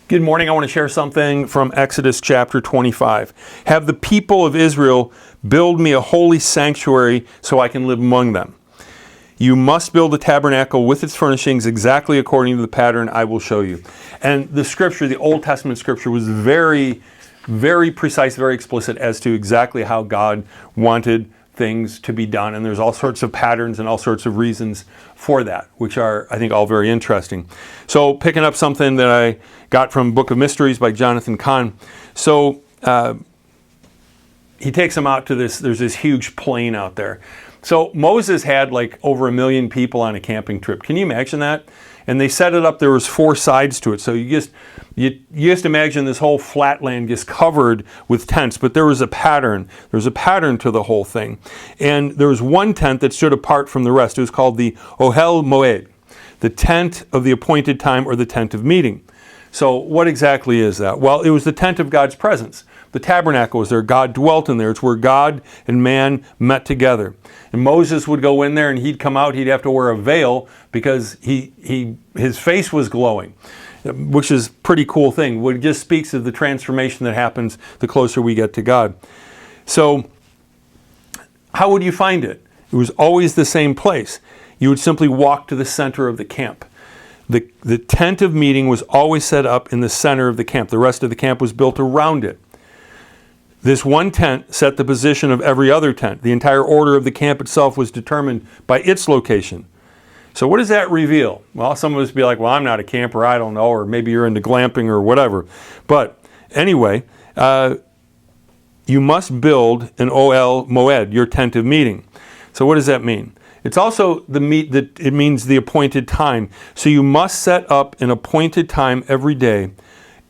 Good morning. I want to share something from Exodus chapter 25. Have the people of Israel build me a holy sanctuary so I can live among them. You must build a tabernacle with its furnishings exactly according to the pattern I will show you. And the scripture, the Old Testament scripture, was very, very precise, very explicit as to exactly how God wanted things to be done. And there's all sorts of patterns and all sorts of reasons for that, which are, I think, all very interesting. So picking up something that I got from Book of Mysteries by Jonathan Cahn. So he takes them out to this, there's this huge plain out there. So Moses had like over 1 million people on a camping trip. Can you imagine that? And they set it up, there was 4 sides to it. So you just imagine this whole flat land just covered with tents, but there was a pattern. There was a pattern to the whole thing. And there was one tent that stood apart from the rest. It was called the Ohel Moed, the tent of the appointed time, or the tent of meeting. So what exactly is that? Well, it was the tent of God's presence. The tabernacle was there. God dwelt in there. It's where God and man met together. And Moses would go in there and he'd come out, he'd have to wear a veil because his face was glowing, which is a pretty cool thing. It just speaks of the transformation that happens the closer we get to God. So how would you find it? It was always the same place. You would simply walk to the center of the camp. The tent of meeting was always set up in the center of the camp. The rest of the camp was built around it. This one tent set the position of every other tent. The entire order of the camp itself was determined by its location. So what does that reveal? Well, some of us be like, well, I'm not a camper, I don't know, or maybe you're into glamping or whatever. But anyway, you must build an Ohel Moed, your tent of meeting. So what does that mean? It's also it means the appointed time. So you must set up an appointed time every day,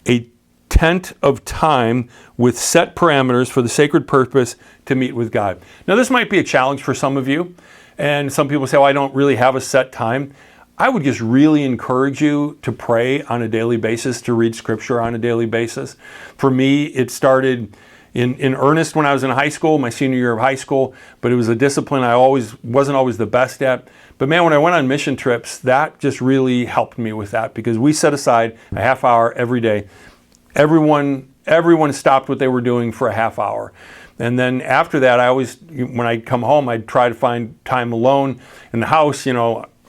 a tent of time with set parameters for the sacred purpose to meet with God. Now this might be a challenge for some of you, and some people say, oh, I don't really have a set time. I would just really encourage you to pray on a daily basis, to read scripture on a daily basis. For me, it started in earnest when I was in high school, my senior year of high school, but it was a discipline I wasn't always the best at. But man, when I went on mission trips, that just really helped me with that, because we set aside a half hour every day. Everyone stopped what they were doing for a half hour. And then after that, when I'd come home, I'd try to find time alone in the house. It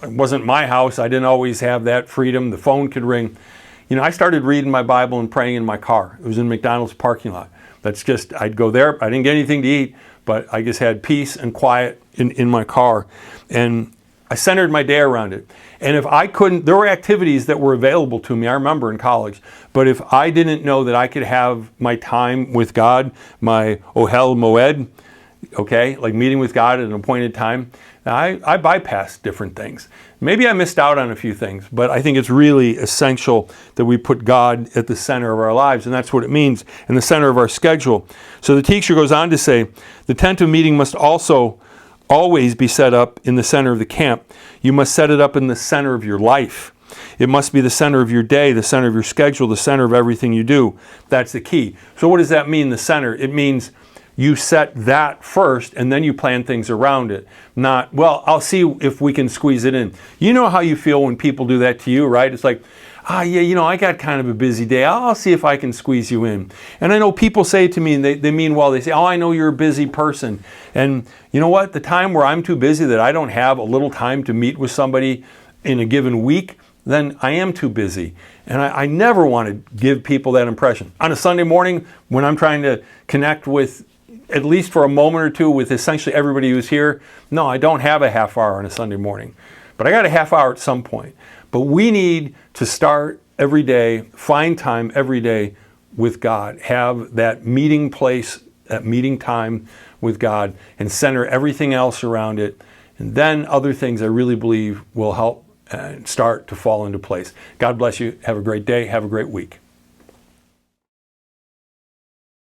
wasn't my house. I didn't always have that freedom. The phone could ring. I started reading my Bible and praying in my car. It was in McDonald's parking lot. I'd go there. I didn't get anything to eat, but I just had peace and quiet in my car. And I centered my day around it. And there were activities that were available to me, I remember in college, but if I didn't know that I could have my time with God, my Ohel Moed, okay, like meeting with God at an appointed time, I bypassed different things. Maybe I missed out on a few things, but I think it's really essential that we put God at the center of our lives, and that's what it means, in the center of our schedule. So the teacher goes on to say, the tent of meeting must also always be set up in the center of the camp. You must set it up in the center of your life. It must be the center of your day, the center of your schedule, the center of everything you do. That's the key. So what does that mean, the center? It means you set that first and then you plan things around it. Not, well, I'll see if we can squeeze it in. You know how you feel when people do that to you, right? It's like, yeah, I got kind of a busy day. I'll see if I can squeeze you in. And I know people say to me, and they mean well, they say, oh, I know you're a busy person. And you know what? The time where I'm too busy that I don't have a little time to meet with somebody in a given week, then I am too busy. And I never want to give people that impression. On a Sunday morning, when I'm trying to connect with, at least for a moment or two, with essentially everybody who's here, no, I don't have a half hour on a Sunday morning. But I got a half hour at some point. But we need to start every day, find time every day with God, have that meeting place, that meeting time with God, and center everything else around it. And then other things I really believe will help start to fall into place. God bless you. Have a great day. Have a great week.